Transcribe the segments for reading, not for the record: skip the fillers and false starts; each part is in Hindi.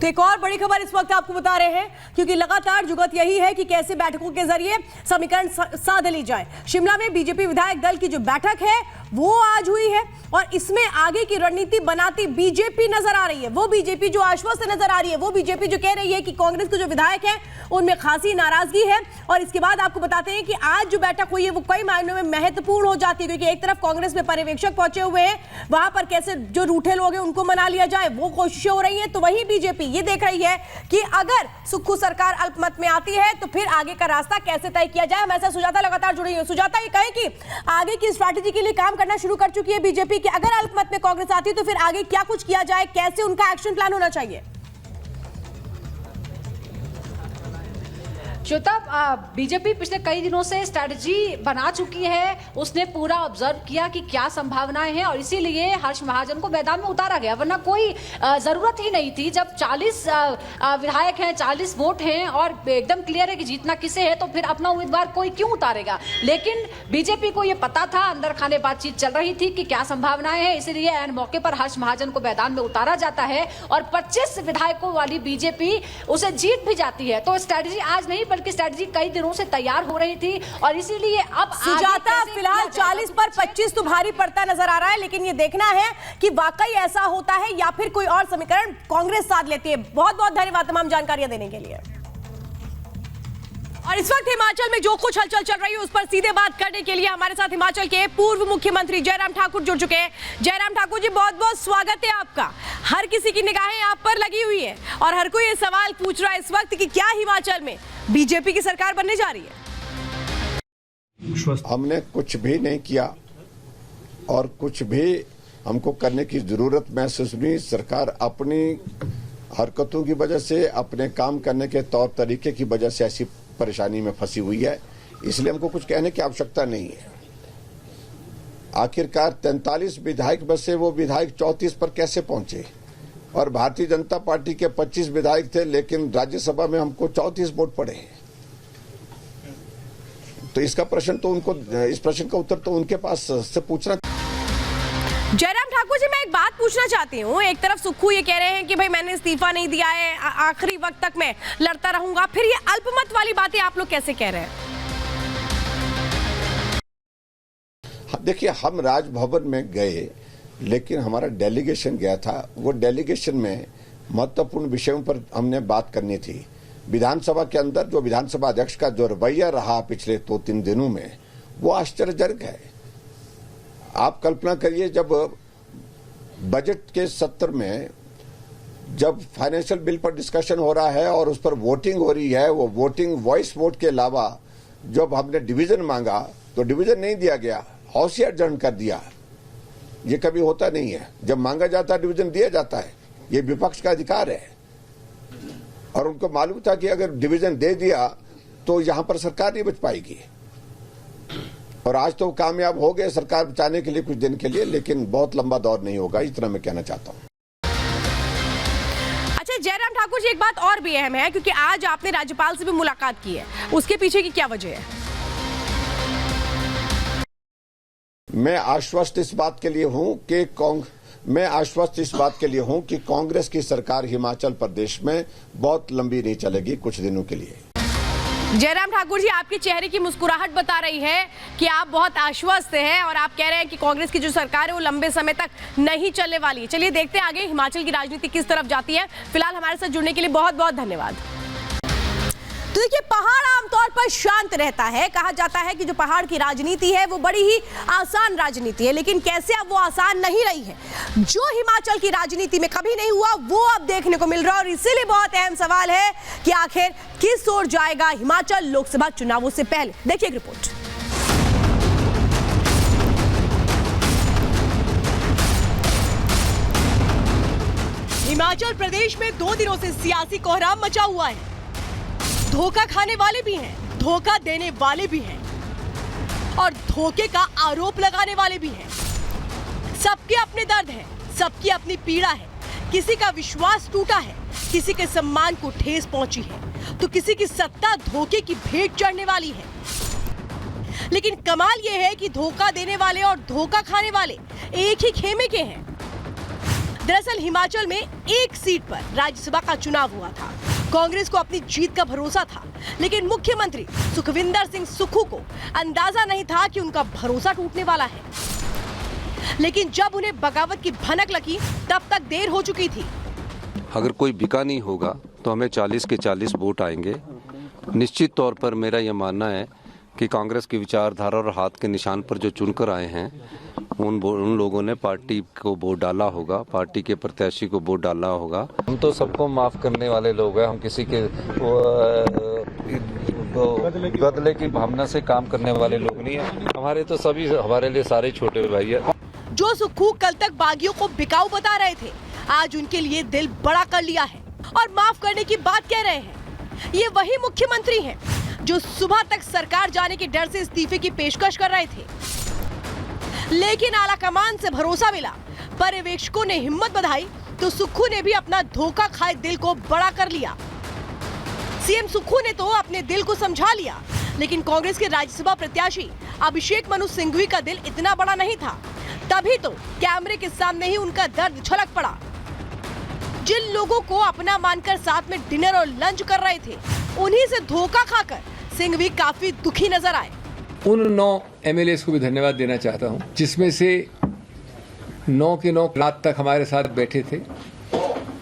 तो एक और बड़ी खबर इस वक्त आपको बता रहे हैं, क्योंकि लगातार जुगत यही है कि कैसे बैठकों के जरिए समीकरण साध ली जाए। शिमला में बीजेपी विधायक दल की जो बैठक है वो आज हुई है और इसमें आगे की रणनीति बनाती बीजेपी नजर आ रही है। वो बीजेपी जो आश्वस्त नजर आ रही है, वो बीजेपी जो कह रही है कि कांग्रेस के जो विधायक हैं उनमें खासी नाराजगी है। और इसके बाद आपको बताते हैं कि आज जो बैठक हुई है वो कई मायनों में महत्वपूर्ण हो जाती है, क्योंकि एक तरफ कांग्रेस में पर्यवेक्षक पहुंचे हुए हैं, वहां पर कैसे जो रूठे लोग हैं उनको मना लिया जाए वो कोशिशें हो रही हैं। तो वहीं बीजेपी ये देख रही है कि अगर सुक्खू सरकार अल्पमत में आती है तो फिर आगे का रास्ता कैसे तय किया जाए। हमारे साथ सुजाता लगातार जुड़ी हुई है। सुजाता, ये कहें कि आगे की स्ट्रैटेजी के लिए काम करना शुरू कर चुकी है बीजेपी कि अगर अल्पमत में कांग्रेस आती है तो फिर आगे क्या कुछ किया जाए, कैसे उनका एक्शन प्लान होना चाहिए? श्वेता, बीजेपी पिछले कई दिनों से स्ट्रैटेजी बना चुकी है। उसने पूरा ऑब्जर्व किया कि क्या संभावनाएं हैं और इसीलिए हर्ष महाजन को मैदान में उतारा गया, वरना कोई जरूरत ही नहीं थी। जब 40 विधायक हैं, 40 वोट हैं और एकदम क्लियर है कि जीतना किसे है, तो फिर अपना उम्मीदवार कोई क्यों उतारेगा। लेकिन बीजेपी को यह पता था, अंदर खाने बातचीत चल रही थी कि क्या संभावनाएं हैं, इसीलिए ऐन मौके पर हर्ष महाजन को मैदान में उतारा जाता है और 25 विधायकों वाली बीजेपी उसे जीत भी जाती है। तो स्ट्रैटेजी आज नहीं बल्कि स्ट्रैटेजी कई दिनों से तैयार हो रही थी और इसीलिए अब सुजाता, फिलहाल 40 पर 25 तो भारी पड़ता नजर आ रहा है, लेकिन ये देखना है कि वाकई ऐसा होता है या फिर कोई और समीकरण कांग्रेस साध लेती है। बहुत बहुत धन्यवाद तमाम जानकारियां देने के लिए। और इस वक्त हिमाचल में जो कुछ हलचल चल रही है उस पर सीधे बात करने के लिए हमारे साथ हिमाचल के पूर्व मुख्यमंत्री जयराम ठाकुर जुड़ चुके हैं। जयराम ठाकुर जी, बहुत बहुत स्वागत है आपका। हर किसी की निगाहें आप पर लगी हुई है और हर कोई ये सवाल पूछ रहा है इस वक्त कि क्या हिमाचल में बीजेपी की सरकार बनने जा रही है? हमने कुछ भी नहीं किया और कुछ भी हमको करने की जरूरत महसूस नहीं। सरकार अपनी हरकतों की वजह से, अपने काम करने के तौर तरीके की वजह से ऐसी परेशानी में फंसी हुई है, इसलिए हमको कुछ कहने की आवश्यकता नहीं है। आखिरकार 43 विधायक में से वो विधायक 34 पर कैसे पहुंचे? और भारतीय जनता पार्टी के 25 विधायक थे, लेकिन राज्यसभा में हमको 34 वोट पड़े हैं। तो इसका प्रश्न तो उनको, इस प्रश्न का उत्तर तो उनके पास से पूछना। जयराम ठाकुर जी, मैं एक बात पूछना चाहती हूँ। एक तरफ सुक्खू ये कह रहे हैं कि भाई मैंने इस्तीफा नहीं दिया है, आखिरी वक्त तक मैं लड़ता रहूंगा, फिर ये अल्पमत वाली बातें आप लोग कैसे कह रहे हैं? देखिए, हम राजभवन में गए, लेकिन हमारा डेलीगेशन गया था। वो डेलीगेशन में महत्वपूर्ण विषयों पर हमने बात करनी थी। विधानसभा के अंदर जो विधानसभा अध्यक्ष का जो रवैया रहा पिछले 2-3 दिनों में, वो आश्चर्यजनक है। आप कल्पना करिए, जब बजट के सत्र में जब फाइनेंशियल बिल पर डिस्कशन हो रहा है और उस पर वोटिंग हो रही है, वो वोटिंग वॉइस वोट के अलावा जब हमने डिवीजन मांगा तो डिवीजन नहीं दिया गया, हाउस एडजर्न कर दिया। ये कभी होता नहीं है, जब मांगा जाता है डिवीजन दिया जाता है। ये विपक्ष का अधिकार है और उनको मालूम था कि अगर डिवीजन दे दिया तो यहां पर सरकार नहीं बच पाएगी। और आज तो कामयाब हो गए सरकार बचाने के लिए कुछ दिन के लिए, लेकिन बहुत लंबा दौर नहीं होगा, इतना मैं कहना चाहता हूं। अच्छा जयराम ठाकुर जी, एक बात और भी अहम है, क्योंकि आज आपने राज्यपाल से भी मुलाकात की है, उसके पीछे की क्या वजह है? मैं आश्वस्त इस बात के लिए हूं कि कांग्रेस की सरकार हिमाचल प्रदेश में बहुत लंबी नहीं चलेगी, कुछ दिनों के लिए। जयराम ठाकुर जी, आपके चेहरे की मुस्कुराहट बता रही है कि आप बहुत आश्वस्त हैं और आप कह रहे हैं कि कांग्रेस की जो सरकार है वो लंबे समय तक नहीं चलने वाली है। चलिए देखते हैं आगे हिमाचल की राजनीति किस तरफ जाती है। फिलहाल हमारे साथ जुड़ने के लिए बहुत बहुत धन्यवाद। तो देखिए, पहाड़ आमतौर पर शांत रहता है। कहा जाता है कि जो पहाड़ की राजनीति है वो बड़ी ही आसान राजनीति है, लेकिन कैसे अब वो आसान नहीं रही है। जो हिमाचल की राजनीति में कभी नहीं हुआ वो अब देखने को मिल रहा है और इसीलिए बहुत अहम सवाल है कि आखिर किस ओर जाएगा हिमाचल लोकसभा चुनावों से पहले। देखिए रिपोर्ट। हिमाचल प्रदेश में 2 दिनों से सियासी कोहराम मचा हुआ है। धोखा खाने वाले भी हैं, धोखा देने वाले भी हैं और धोखे का आरोप लगाने वाले भी हैं। सबके अपने दर्द हैं, सबकी अपनी पीड़ा है। किसी का विश्वास टूटा है, किसी के सम्मान को ठेस पहुंची है, तो किसी की सत्ता धोखे की भेंट चढ़ने वाली है। लेकिन कमाल यह है कि धोखा देने वाले और धोखा खाने वाले एक ही खेमे के हैं। दरअसल हिमाचल में एक सीट पर राज्यसभा का चुनाव हुआ था। कांग्रेस को अपनी जीत का भरोसा था, लेकिन मुख्यमंत्री सुखविंदर सिंह सुक्खू को अंदाजा नहीं था कि उनका भरोसा टूटने वाला है। लेकिन जब उन्हें बगावत की भनक लगी, तब तक देर हो चुकी थी। अगर कोई बिका नहीं होगा तो हमें 40 के 40 वोट आएंगे। निश्चित तौर पर मेरा यह मानना है कि कांग्रेस की विचारधारा और हाथ के निशान पर जो चुनकर आए हैं उन लोगों ने पार्टी को वोट डाला होगा, पार्टी के प्रत्याशी को वोट डाला होगा। हम तो सबको माफ करने वाले लोग हैं, हम किसी के बदले की भावना से काम करने वाले लोग नहीं है। हमारे तो सभी हमारे लिए सारे छोटे भाई है। जो सुक्खू कल तक बागियों को बिकाऊ बता रहे थे, आज उनके लिए दिल बड़ा कर लिया है और माफ करने की बात कह रहे हैं। ये वही मुख्यमंत्री हैं जो सुबह तक सरकार जाने के डर से इस्तीफे की पेशकश कर रहे थे, लेकिन आला कमान से भरोसा मिला, पर्यवेक्षकों ने हिम्मत बधाई तो सुक्खू ने भी अपना धोखा खाए दिल को बड़ा कर लिया। सीएम सुक्खू ने तो अपने दिल को समझा लिया, लेकिन कांग्रेस के राज्यसभा प्रत्याशी अभिषेक मनु सिंघवी का दिल इतना बड़ा नहीं था। तभी तो कैमरे के सामने ही उनका दर्द छलक पड़ा। जिन लोगों को अपना मानकर साथ में डिनर और लंच कर रहे थे, उन्हीं से धोखा खाकर सिंघवी काफी दुखी नजर आए। उन 9 एमएलए को भी धन्यवाद देना चाहता हूं, जिसमें से 9 के 9 रात तक हमारे साथ बैठे थे,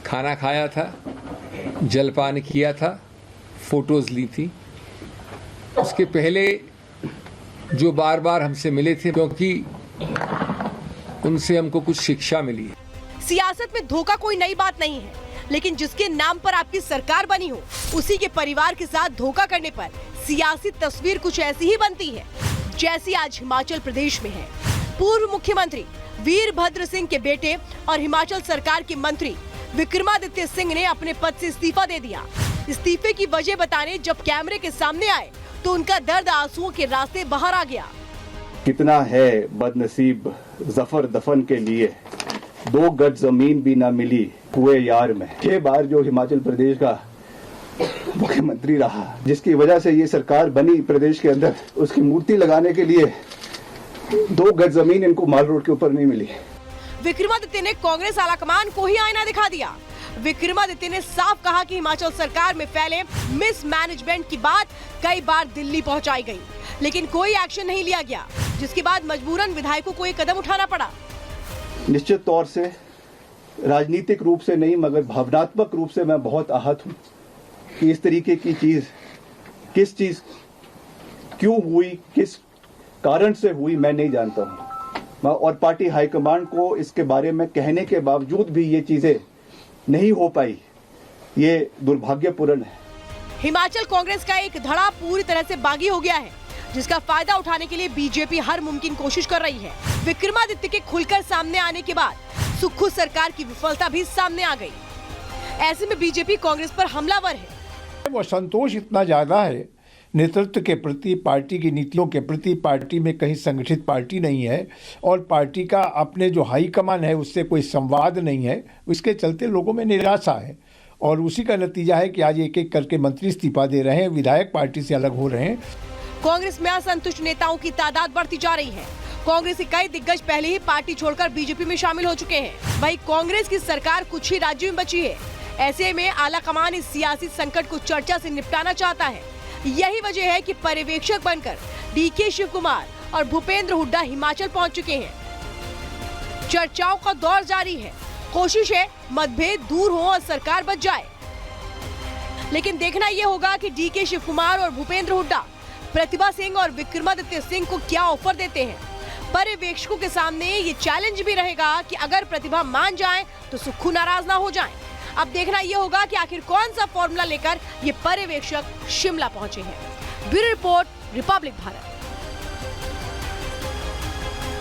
खाना खाया था, जलपान किया था, फोटोज ली थी। उसके पहले जो बार बार हमसे मिले थे, क्योंकि उनसे हमको कुछ शिक्षा मिली है। सियासत में धोखा कोई नई बात नहीं है, लेकिन जिसके नाम पर आपकी सरकार बनी हो, उसी के परिवार के साथ धोखा करने पर सियासी तस्वीर कुछ ऐसी ही बनती है, जैसी आज हिमाचल प्रदेश में है। पूर्व मुख्यमंत्री वीरभद्र सिंह के बेटे और हिमाचल सरकार के मंत्री विक्रमादित्य सिंह ने अपने पद से इस्तीफा दे दिया। इस्तीफे की वजह बताने जब कैमरे के सामने आए, तो उनका दर्द आंसुओं के रास्ते बाहर आ गया। कितना है बदनसीब जफर दफन के लिए, 2 गज जमीन भी ना मिली हुए यार में। 6 बार जो हिमाचल प्रदेश का मुख्यमंत्री रहा, जिसकी वजह से ये सरकार बनी प्रदेश के अंदर, उसकी मूर्ति लगाने के लिए 2 गज जमीन इनको माल रोड के ऊपर नहीं मिली। विक्रमादित्य ने कांग्रेस आलाकमान को ही आईना दिखा दिया। विक्रमादित्य ने साफ कहा कि हिमाचल सरकार में फैले मिसमैनेजमेंट की बात कई बार दिल्ली पहुंचाई गई, लेकिन कोई एक्शन नहीं लिया गया, जिसके बाद मजबूरन विधायकों को एक कदम उठाना पड़ा। निश्चित तौर से राजनीतिक रूप से नहीं, मगर भावनात्मक रूप से मैं बहुत आहत हूँ कि इस तरीके की चीज किस चीज क्यों हुई, किस कारण से हुई, मैं नहीं जानता हूँ। और पार्टी हाईकमांड को इसके बारे में कहने के बावजूद भी ये चीजें नहीं हो पाई, ये दुर्भाग्यपूर्ण है। हिमाचल कांग्रेस का एक धड़ा पूरी तरह से बागी हो गया है, जिसका फायदा उठाने के लिए बीजेपी हर मुमकिन कोशिश कर रही है। विक्रमादित्य के खुलकर सामने आने के बाद सुक्खू सरकार की विफलता भी सामने आ गई। ऐसे में बीजेपी कांग्रेस पर हमलावर है। वो संतोष इतना ज्यादा है नेतृत्व के प्रति, पार्टी की नीतियों के प्रति। पार्टी में कहीं संगठित पार्टी नहीं है और पार्टी का अपने जो हाईकमान है उससे कोई संवाद नहीं है। इसके चलते लोगों में निराशा है और उसी का नतीजा है कि आज एक एक करके मंत्री इस्तीफा दे रहे हैं, विधायक पार्टी से अलग हो रहे हैं। कांग्रेस में असंतुष्ट नेताओं की तादाद बढ़ती जा रही है। कांग्रेस के कई दिग्गज पहले ही पार्टी छोड़कर बीजेपी में शामिल हो चुके हैं। वहीं कांग्रेस की सरकार कुछ ही राज्यों में बची है। ऐसे में आलाकमान इस सियासी संकट को चर्चा से निपटाना चाहता है। यही वजह है कि पर्यवेक्षक बनकर डीके शिव कुमार और भूपेंद्र हुड्डा हिमाचल पहुंच चुके हैं। चर्चाओं का दौर जारी है। कोशिश है मतभेद दूर हो और सरकार बच जाए, लेकिन देखना यह होगा कि डीके शिव कुमार और भूपेंद्र हुड्डा प्रतिभा सिंह और विक्रमादित्य सिंह को क्या ऑफर देते हैं। पर्यवेक्षकों के सामने ये चैलेंज भी रहेगा कि अगर प्रतिभा मान जाए तो सुक्खू नाराज ना हो जाए। अब देखना यह होगा कि आखिर कौन सा फॉर्मूला लेकर ये पर्यवेक्षक शिमला पहुंचे हैं। Bureau report, Republic Bharat.